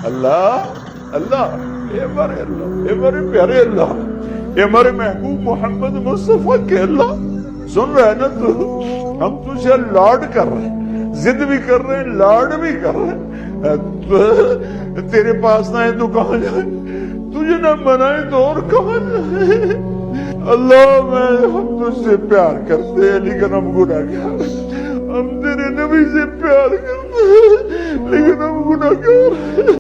अल्लाह अल्लाह, ये हमारे प्यारे अल्लाह, ये हमारे महबूब मोहम्मद मुस्तफा के अल्लाह, सुन रहे ना तू, हम तुझे लाड कर रहे हैं, जिद भी कर रहे हैं, लाड भी कर रहे हैं। तेरे पास ना है तो कहां जाए, तुझे ना मनाए तो और कहां जाए। अल्लाह हम तुझसे प्यार करते हैं लेकिन हम गुनाहगार, हम तेरे नबी से प्यार करते हैं लेकिन हम गुनाहगार।